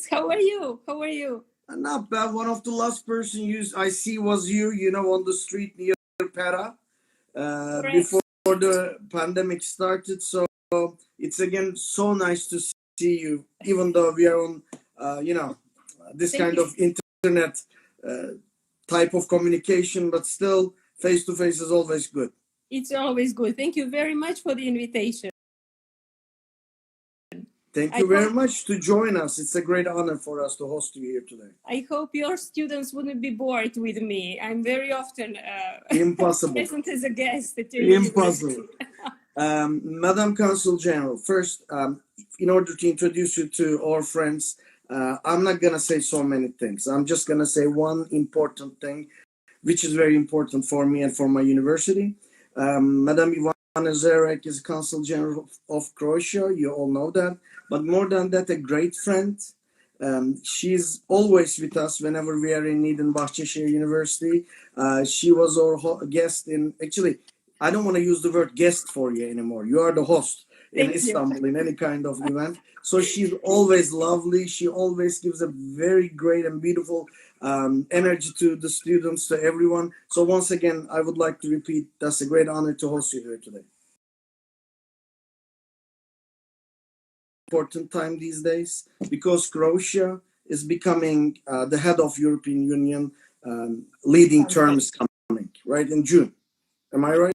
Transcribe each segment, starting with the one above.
How are you? How are you? Not bad. One of the last person I see was you know, on the street near Para, Correct. before the pandemic started. So it's again so nice to see you, even though we are on, you know, this Thank kind you. of internet type of communication, but still face to face is always good. It's always good. Thank you very much for the invitation. Thank I you very hope, much to join us. It's a great honor for us to host you here today. I hope your students wouldn't be bored with me. I'm very often Impossible. present as a guest at your university. Impossible. Madam Consul General, first, in order to introduce you to our friends, I'm not going to say so many things. I'm just going to say one important thing, which is very important for me and for my university. Madam Ivana Zerec is Consul General of Croatia. You all know that. But more than that, a great friend. She's always with us whenever we are in need in Bahçeşehir University. She was our guest in, actually, I don't want to use the word guest for you anymore. You are the host in Istanbul in any kind of event. So she's always lovely. She always gives a very great and beautiful energy to the students, to everyone. So once again, I would like to repeat, that's a great honor to host you here today. Important time these days because Croatia is becoming the head of European Union, leading terms coming, right, in June. Am I right?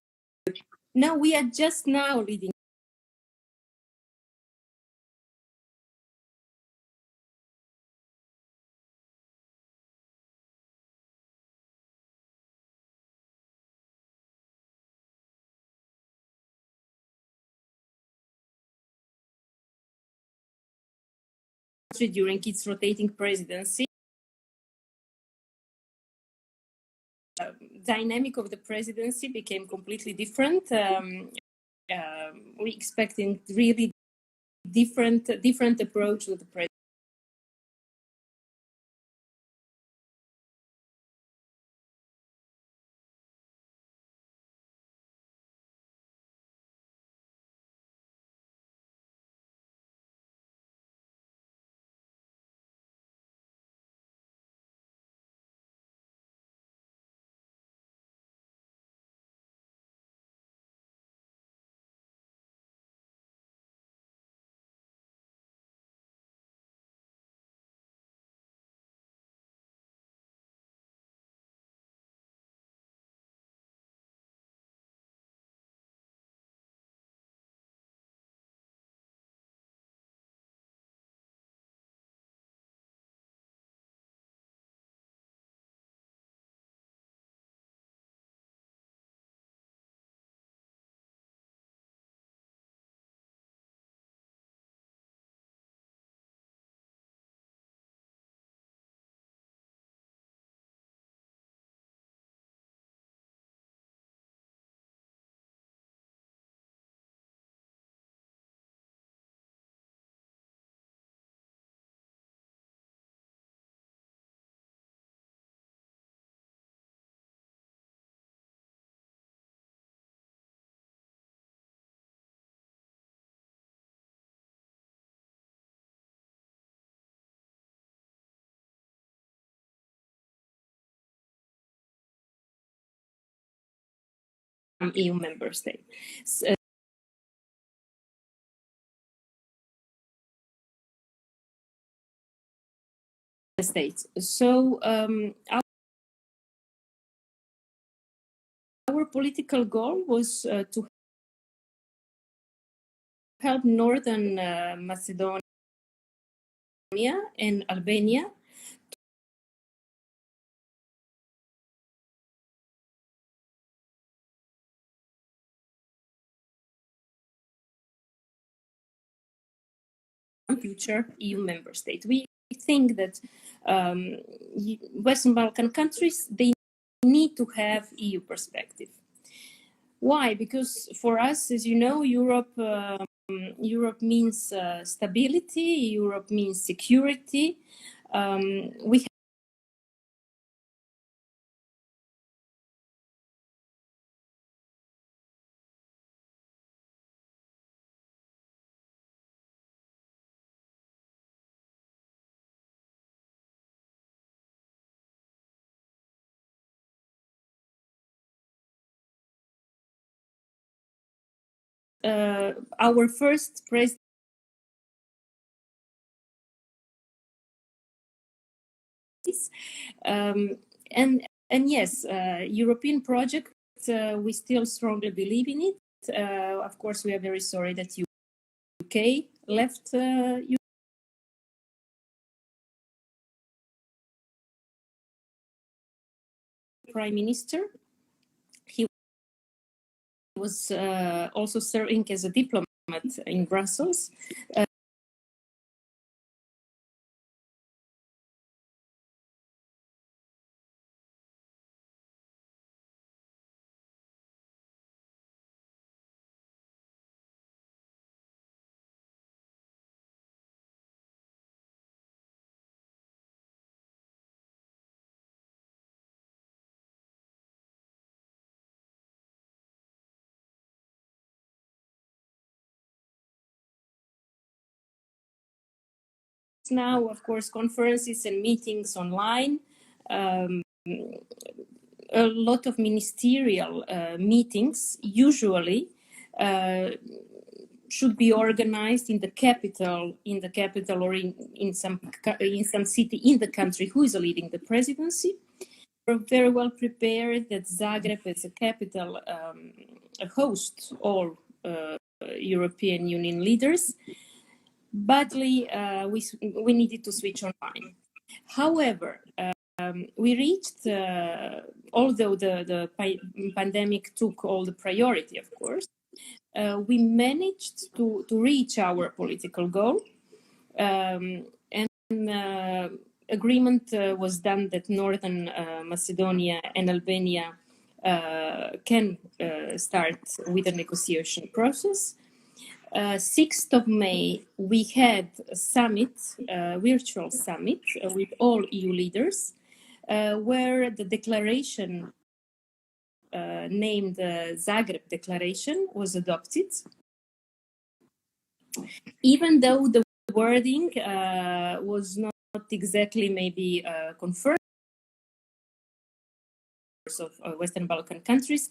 No, we are just now leading. During its rotating presidency. Dynamic of the presidency became completely different. We expecting really different approach to the presidency. EU member state. States. So our political goal was to help Northern Macedonia and Albania future EU member state. We think that Western Balkan countries, they need to have EU perspective. Why? Because for us, as you know, Europe means stability. Europe means security. We our first president. And yes, European project, we still strongly believe in it. Of course, we are very sorry that UK left Prime Minister. He was also serving as a diplomat in Brussels. Now, of course, conferences and meetings online. A lot of ministerial meetings usually should be organized in the capital or in some city in the country who is leading the presidency. We're very well prepared that Zagreb as a capital hosts all European Union leaders. Badly, we needed to switch online. However, we reached, although the pandemic took all the priority, of course, we managed to reach our political goal. And agreement was done that Northern Macedonia and Albania can start with the negotiation process. 6th of May, we had a summit, virtual summit with all EU leaders, where the declaration named the Zagreb Declaration was adopted. Even though the wording was not exactly maybe confirmed of Western Balkan countries,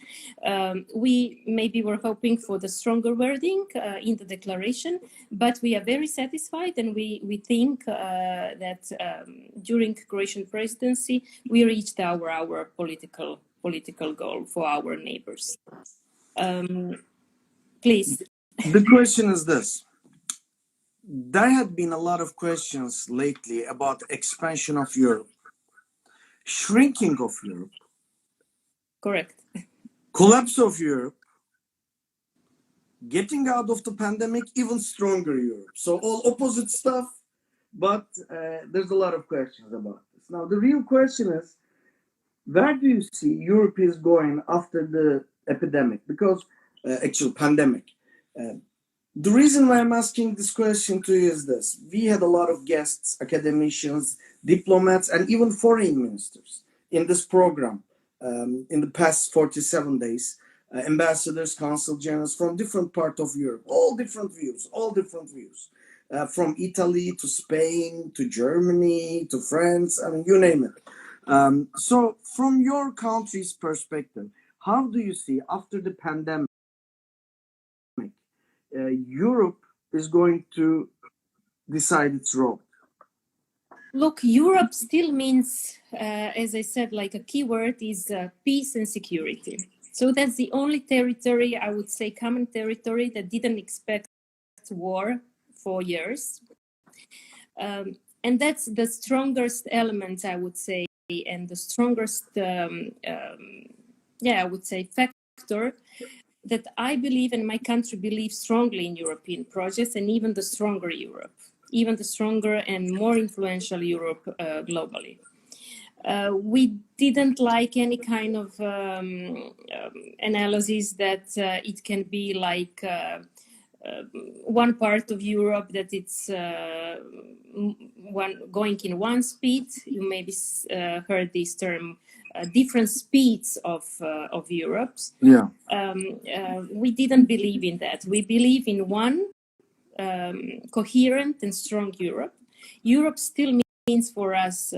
we maybe were hoping for the stronger wording in the declaration, but we are very satisfied, and we think that during Croatian presidency we reached our political goal for our neighbors. Please. The question is this. There had been a lot of questions lately about expansion of Europe, shrinking of Europe. Correct. Collapse of Europe, getting out of the pandemic, even stronger Europe. So all opposite stuff, but there's a lot of questions about this. Now, the real question is, where do you see Europe is going after the epidemic? Because, actual pandemic. The reason why I'm asking this question to you is this. We had a lot of guests, academicians, diplomats, and even foreign ministers in this program in the past 47 days. Ambassadors, consul generals from different parts of Europe, all different views. From Italy to Spain to Germany to France, I mean, you name it. So from your country's perspective, how do you see after the pandemic, Europe is going to decide its role? Look, Europe still means, as I said, like a key word is peace and security. So that's the only territory, I would say, common territory that didn't expect war for years. And that's the strongest element, I would say, and the strongest, I would say, factor that I believe and my country believes strongly in European projects, and even the stronger Europe, even the stronger and more influential Europe globally. We didn't like any kind of analysis that it can be like one part of Europe that it's going in one speed. You maybe heard this term, different speeds of Europe. Yeah. We didn't believe in that. We believe in one coherent and strong Europe. Europe still means for us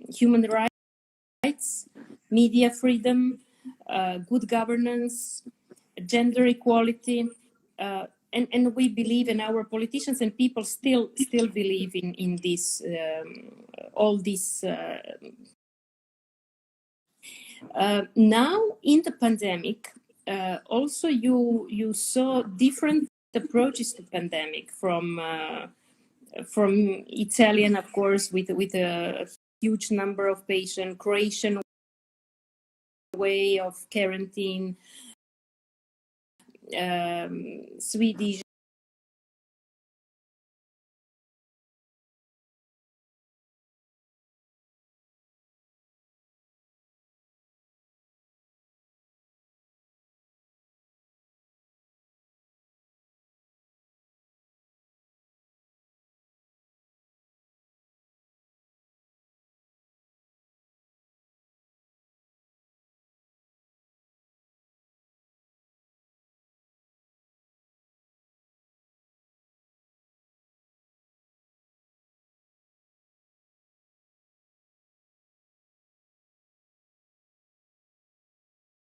human rights, media freedom, good governance, gender equality, and we believe, in our politicians and people still believe in this, all this. Now in the pandemic, also you saw different approaches to pandemic from Italian, of course, with a huge number of patients, Croatian way of quarantine, Swedish.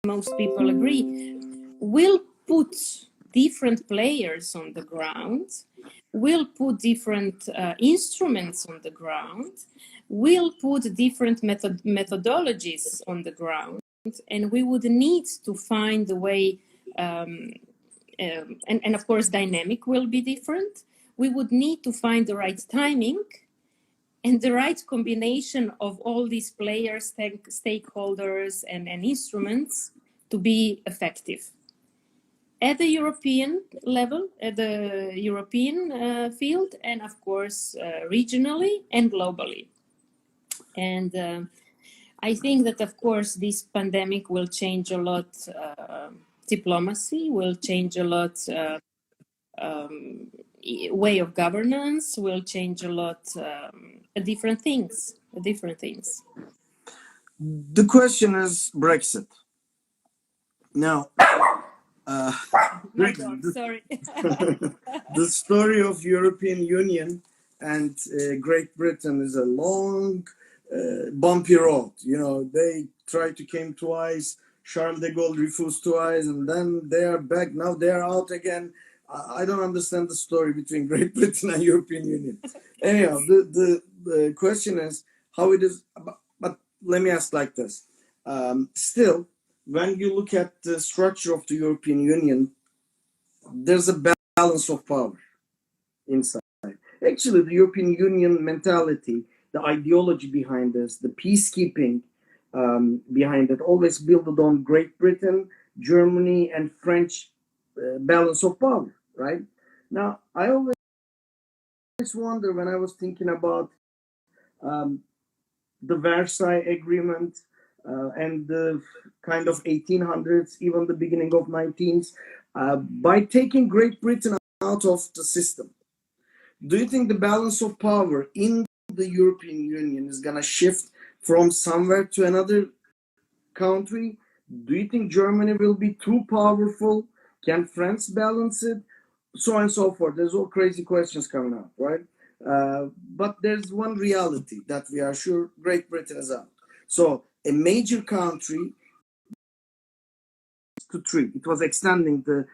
Most people agree, will put different players on the ground, will put different instruments on the ground, will put different methodologies on the ground, and we would need to find a way, and of course dynamic will be different. We would need to find the right timing and the right combination of all these players, stakeholders, and instruments to be effective at the European level, at the European field, and of course regionally and globally. And I think that, of course, this pandemic will change a lot. Diplomacy will change a lot. Way of governance will change a lot. Different things. The question is Brexit. Now, My God, sorry. the story of European Union and Great Britain is a long, bumpy road. You know, they tried to came twice. Charles de Gaulle refused twice, and then they are back. Now they are out again. I don't understand the story between Great Britain and European Union. Anyhow, the question is how it is. But let me ask like this. Still, when you look at the structure of the European Union, there's a balance of power inside. Actually, the European Union mentality, the ideology behind this, the peacekeeping behind it, always built on Great Britain, Germany, and French balance of power, right? Now, I always wonder when I was thinking about the Versailles Agreement and the kind of 1800s, even the beginning of 19th, by taking Great Britain out of the system. Do you think the balance of power in the European Union is going to shift from somewhere to another country? Do you think Germany will be too powerful? Can France balance it? So on and so forth. There's all crazy questions coming up, right? But there's one reality that we are sure: Great Britain is out. So a major country to three. It was extending the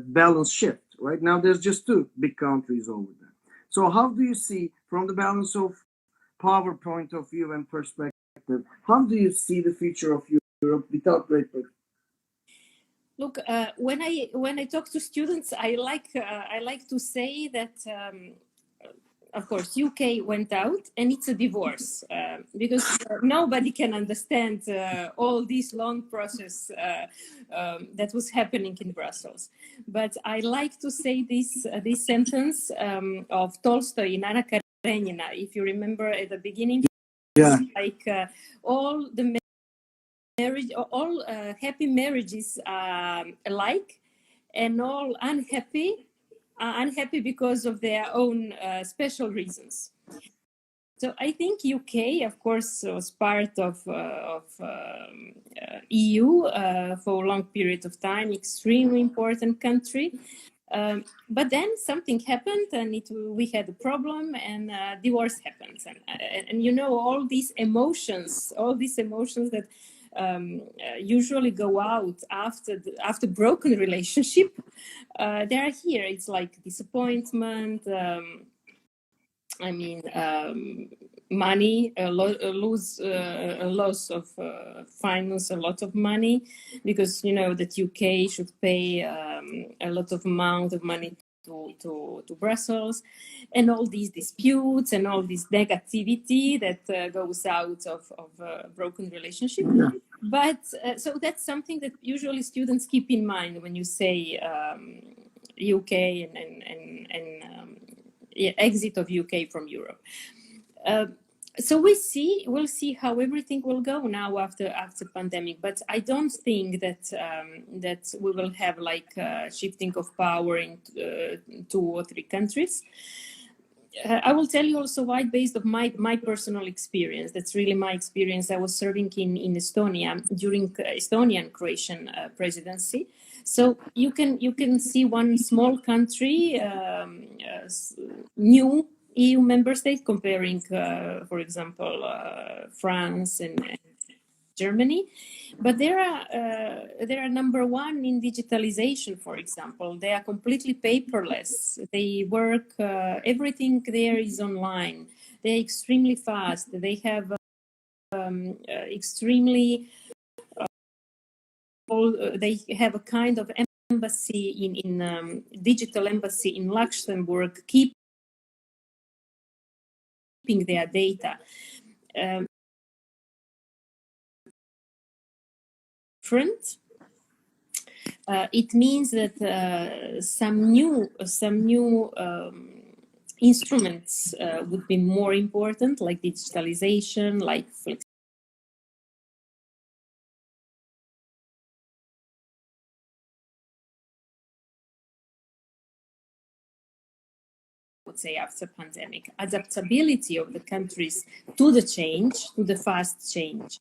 balance shift. Right now, there's just two big countries over there. So how do you see, from the balance of power point of view and perspective, how do you see the future of Europe without Great Britain? Look, when I talk to students, I like to say that, of course, UK went out and it's a divorce because nobody can understand all this long process that was happening in Brussels. But I like to say this sentence of Tolstoy in Anna Karenina. If you remember at the beginning, yeah, like all the marriage, all happy marriages are alike, and all unhappy because of their own special reasons. So I think UK, of course, was part of EU for a long period of time, extremely important country. But then something happened, and we had a problem, and divorce happens, and you know all these emotions that usually go out after broken relationship. They are here. It's like disappointment. Money, a loss of finance, a lot of money, because that UK should pay a lot of amount of money to Brussels, and all these disputes and all this negativity that goes out of a broken relationship. Yeah. But so that's something that usually students keep in mind when you say UK and exit of UK from Europe. So we'll see how everything will go now after pandemic. But I don't think that we will have like shifting of power in 2 or 3 countries. I will tell you also why, based on my personal experience. That's really my experience. I was serving in Estonia during Estonian Croatian presidency. So you can see one small country, new EU member state, comparing, for example, France and Germany, but they are number 1 in digitalization. For example, they are completely paperless. They work. Everything there is online. They're extremely fast. They have extremely. They have a kind of embassy in digital embassy in Luxembourg, keeping their data. Different. It means that some new instruments would be more important, like digitalization, like would say after pandemic, adaptability of the countries to the change, to the fast change,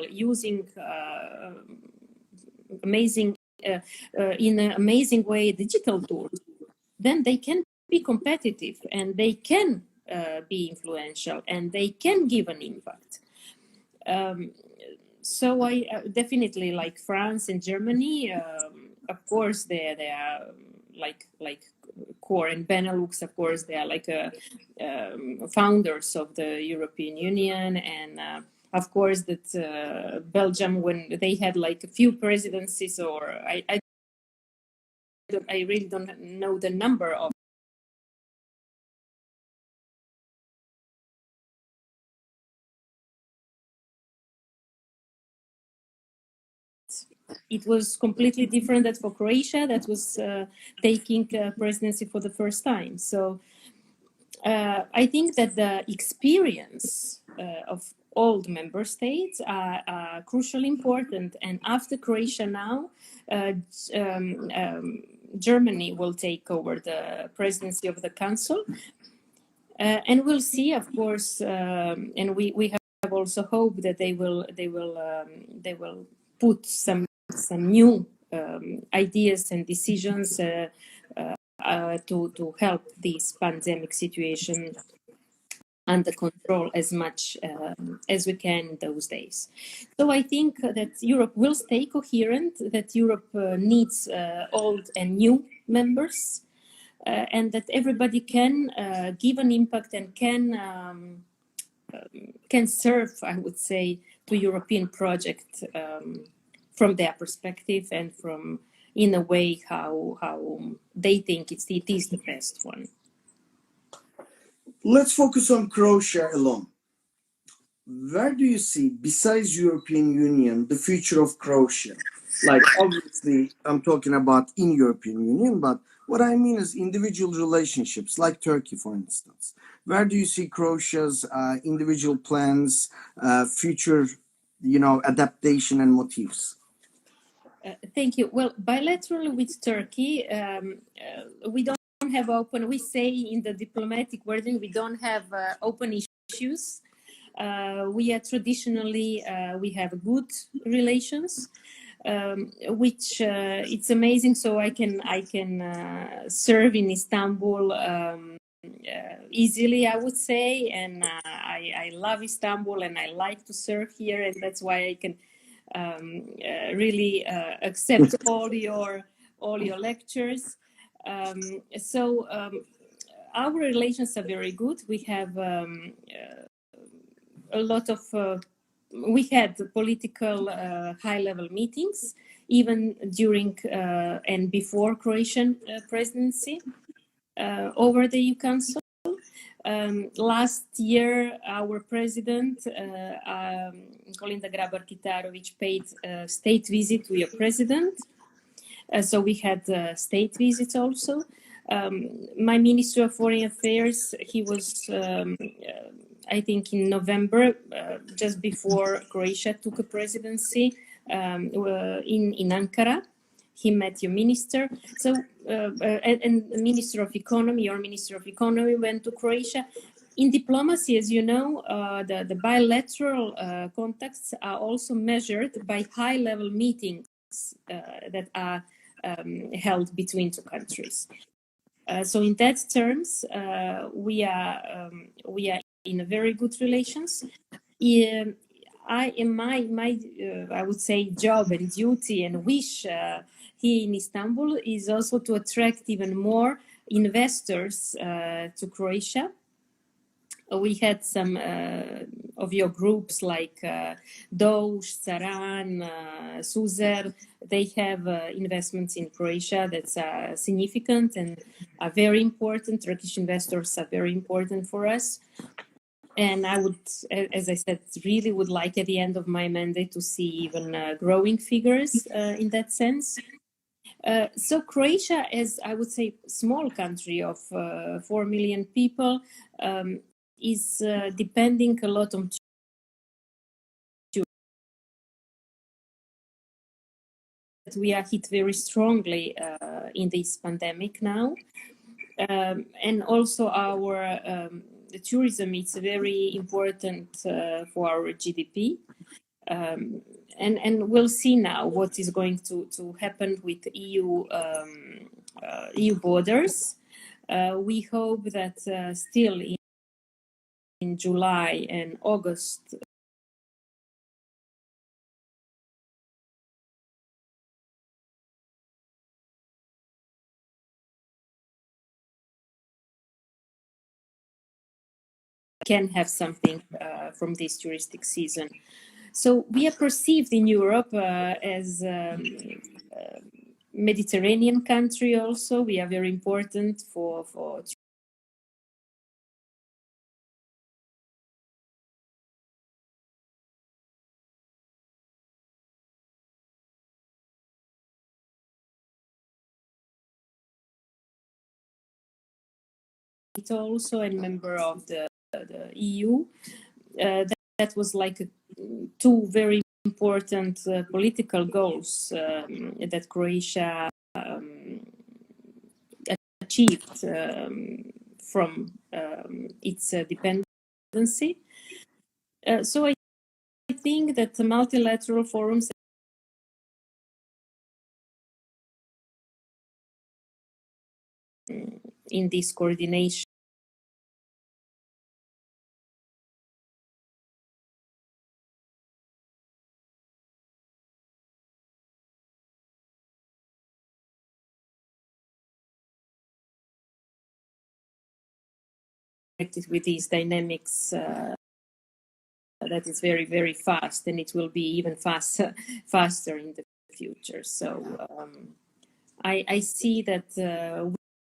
using amazing in an amazing way digital tools, then they can be competitive and they can be influential and they can give an impact. So I definitely like France and Germany. Of course, they are like core, and Benelux. Of course, they are like founders of the European Union, and of course that Belgium, when they had like a few presidencies, or I really don't know the number of. It was completely different than for Croatia, that was taking presidency for the first time. So I think that the experience of all the member states are crucially important. And after Croatia now, Germany will take over the presidency of the Council. And we'll see, of course, and we have also hope that they will put some new ideas and decisions to help this pandemic situation under control as much as we can in those days. So I think that Europe will stay coherent, that Europe needs old and new members, and that everybody can give an impact and can serve, I would say, to European project from their perspective and from, in a way, how they think it is the best one. Let's focus on Croatia alone. Where do you see, besides European Union, the future of Croatia? Like, obviously, I'm talking about in European Union, but what I mean is individual relationships, like Turkey, for instance. Where do you see Croatia's individual plans, future, adaptation and motives? Thank you. Well, bilaterally with Turkey, we don't have open, we say in the diplomatic wording, we don't have open issues. We are traditionally, we have good relations, which it's amazing. So I can serve in Istanbul easily, I would say, and I love Istanbul and I like to serve here, and that's why I can really accept all your lectures. Our relations are very good. We have a lot of we had political high-level meetings even during and before Croatian presidency over the EU Council. Last year, our president, Kolinda Grabar-Kitarović, paid a state visit to your president. So we had state visits also. My Minister of Foreign Affairs, he was, I think, in November, just before Croatia took a presidency in Ankara. He met your minister. So, and the Minister of Economy, your Minister of Economy, went to Croatia. In diplomacy, as you know, the bilateral contacts are also measured by high-level meetings that are held between two countries. So in that terms, we are in a very good relations. I would say job and duty and wish here in Istanbul is also to attract even more investors to Croatia. We had some of your groups like Doge, Saran, Suzer. They have investments in Croatia that's significant and are very important. Turkish investors are very important for us. And I would, as I said, really would like at the end of my mandate to see even growing figures in that sense. So Croatia, as I would say, small country of 4 million people, is depending a lot on we are hit very strongly in this pandemic now, and also our the tourism is very important for our GDP, and we'll see now what is going to happen with EU borders. We hope that still in July and August can have something from this touristic season. So we are perceived in Europe as Mediterranean country also. We are very important for it also, and member of the EU. That was like two very important political goals that Croatia achieved from its dependency. So I think that the multilateral forums in this coordination with these dynamics that is very, very fast, and it will be even faster in the future. So I see that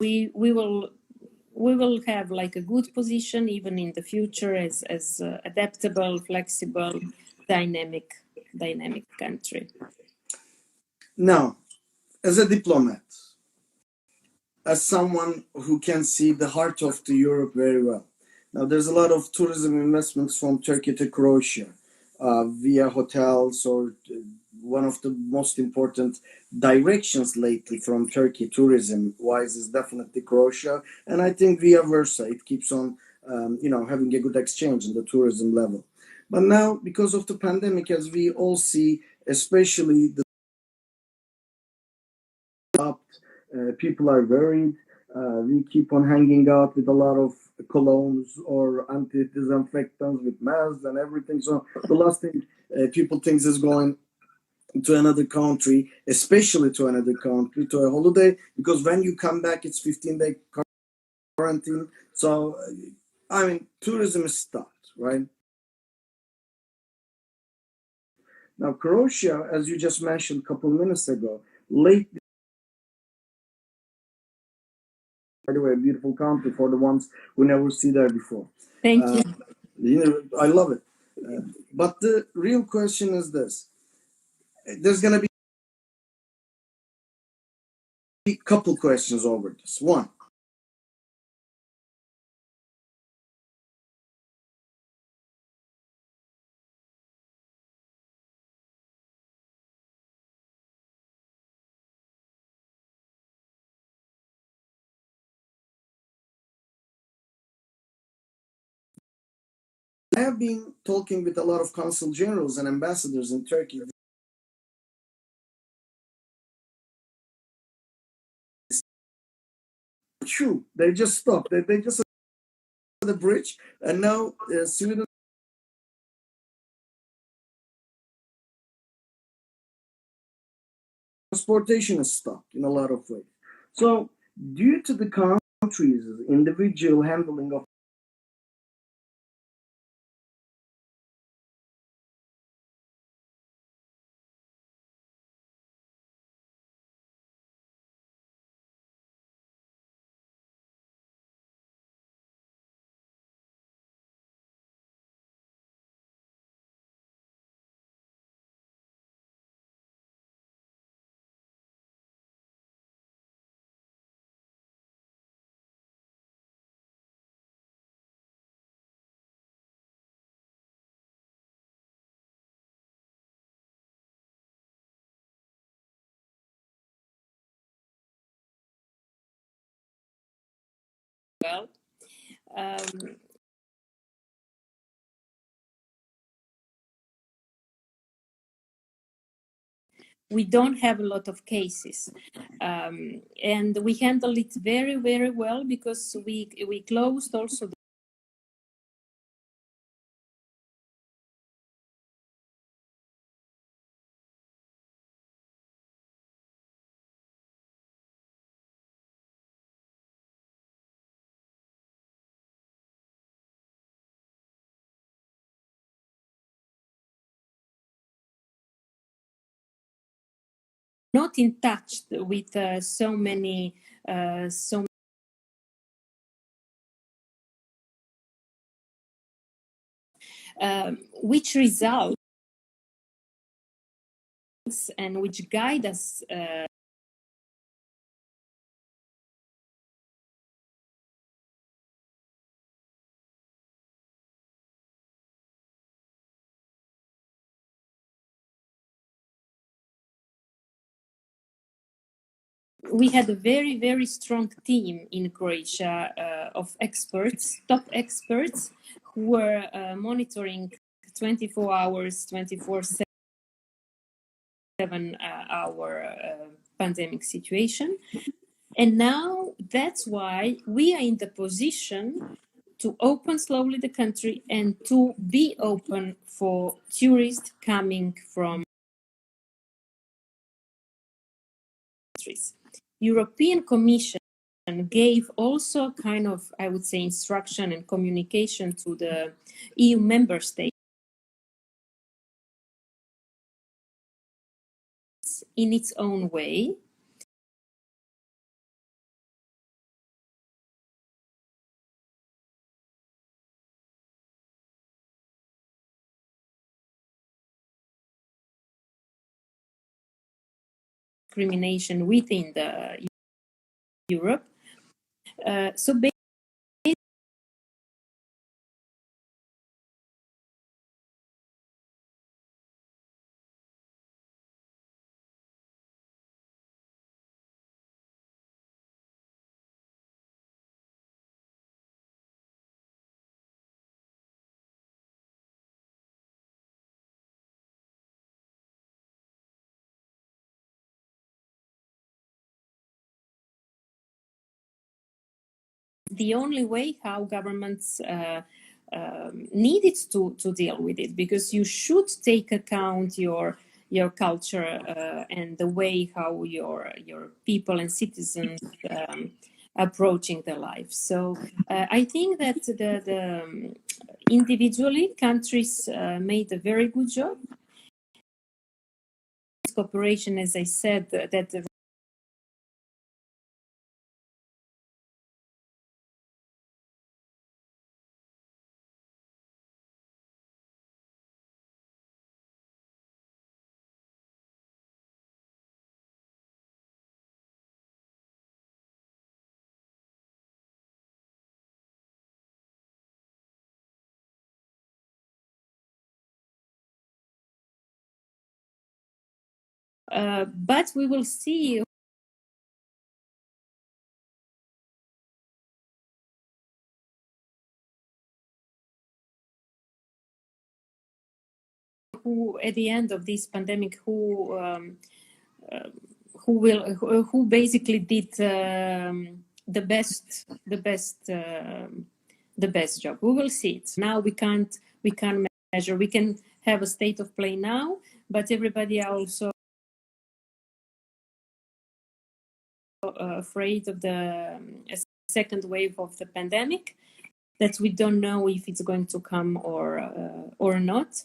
we will have like a good position even in the future as adaptable, flexible, dynamic country. Now, as a diplomat, as someone who can see the heart of the Europe very well. Now, there's a lot of tourism investments from Turkey to Croatia via hotels, or one of the most important directions lately from Turkey tourism-wise is definitely Croatia, and I think via versa, it keeps on, having a good exchange in the tourism level. But now, because of the pandemic, as we all see, especially the people are worried. We keep on hanging out with a lot of colognes or anti-disinfectants with masks and everything. So the last thing people think is going to another country, especially to another country, to a holiday, because when you come back, it's 15-day quarantine. So, I mean, tourism is stopped, right? Now, Croatia, as you just mentioned a couple of minutes ago, lately, by the way, a beautiful country for the ones who never see there before. Thank you. You know, I love it. But the real question is this. There's going to be a couple questions over this. One, I have been talking with a lot of consul generals and ambassadors in Turkey. True, they just stopped. They just the bridge, and now Sweden transportation is stopped in a lot of ways. So, due to the countries' individual handling of Well, um, we don't have a lot of cases, and we handle it very, very well because we closed also not in touch with so many so which results and which guide us we had a very, very strong team in Croatia of experts, top experts, who were monitoring 24 hours, 24/7 our pandemic situation. And now that's why we are in the position to open slowly the country and to be open for tourists coming from countries. European Commission gave also kind of, I would say, instruction and communication to the EU member states in its own way. Discrimination within the Europe. So the only way how governments needed to deal with it, because you should take account your culture and the way how your people and citizens approaching their life. So I think that the individually countries made a very good job. Cooperation, as I said, that the but we will see who, at the end of this pandemic, who basically did the best job. We will see it. Now we can't measure. We can have a state of play now, but everybody are also afraid of the second wave of the pandemic, that we don't know if it's going to come or not.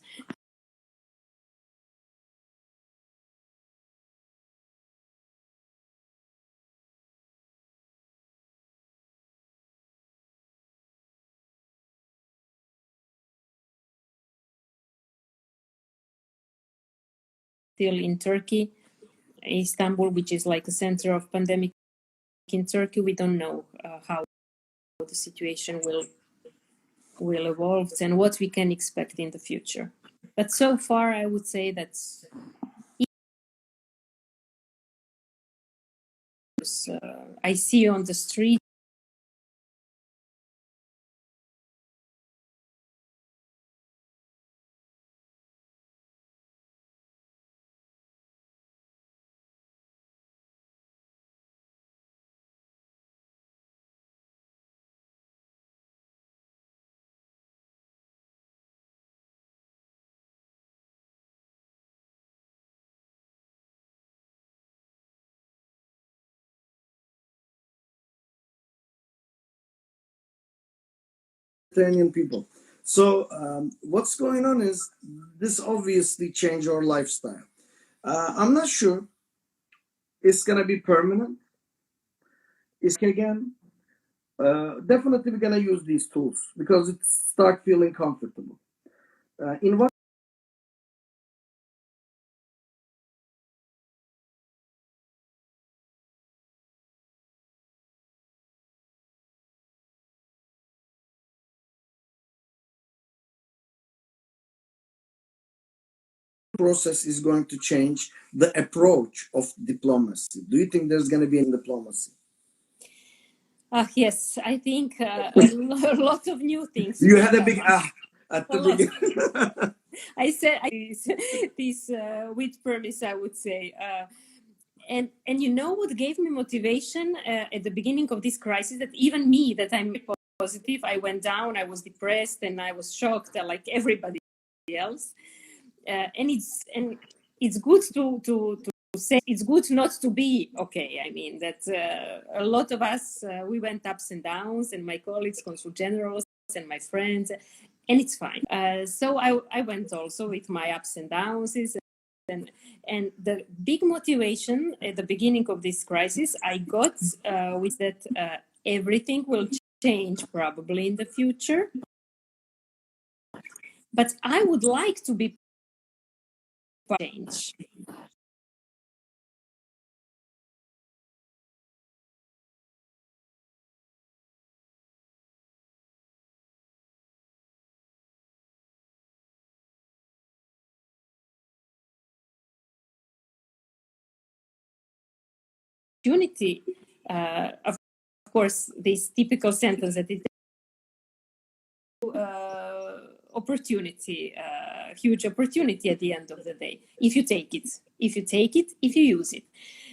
Still in Turkey, Istanbul, which is like a center of pandemic in Turkey, we don't know how the situation will evolve and what we can expect in the future. But so far, I would say that I see on the street Mediterranean people. So what's going on is this obviously changed our lifestyle. I'm not sure it's gonna be permanent. It's again. Definitely we're gonna use these tools because it start feeling comfortable. In what process is going to change the approach of diplomacy? Do you think there's going to be in diplomacy? yes, I think a lot of new things. You had a big at the beginning. I said this with premise, I would say. And you know what gave me motivation at the beginning of this crisis? That even me, that I'm positive, I went down, I was depressed, and I was shocked, like everybody else. And it's good to say, it's good not to be okay. I mean that a lot of us we went ups and downs, and my colleagues, consul generals, and my friends, and it's fine. So I went also with my ups and downs. And the big motivation at the beginning of this crisis I got was that everything will change probably in the future, but I would like to be change. Opportunity, of course, this typical sentence that it opportunity, huge opportunity at the end of the day, if you take it, if you use it.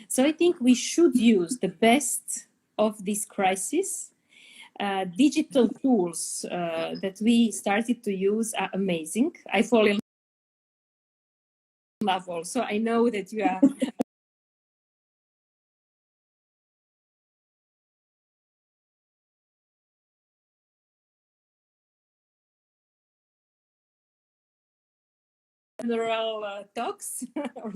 So I think we should use the best of this crisis digital tools that we started to use are amazing. I fall in love also. I know that you are general talks or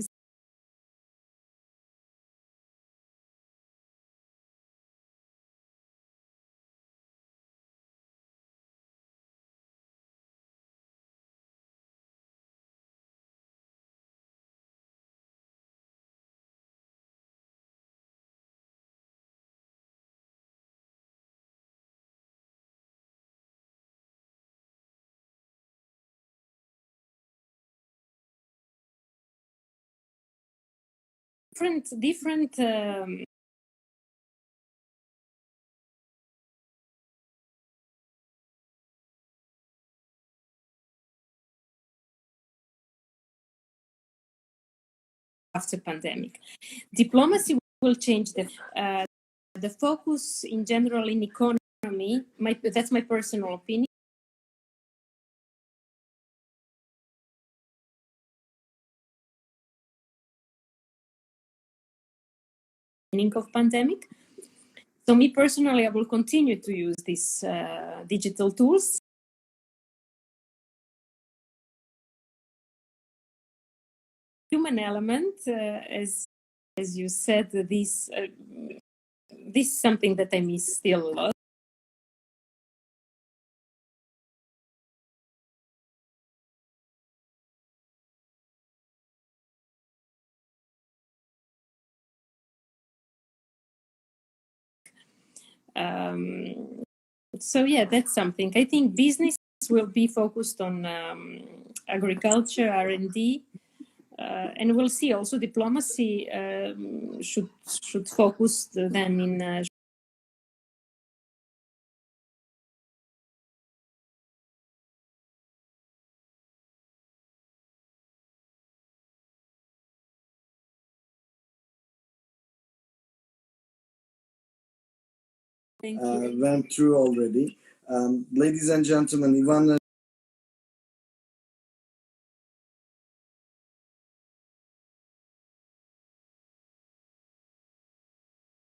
different after pandemic. Diplomacy will change the focus in general in economy. That's my personal opinion. Of pandemic. So me personally, I will continue to use these digital tools. Human element, as you said, this is something that I miss still a lot. So yeah, that's something. I think business will be focused on agriculture, R&D, and we'll see. Also, diplomacy should focus then in. Went through already. Ladies and gentlemen, Ivana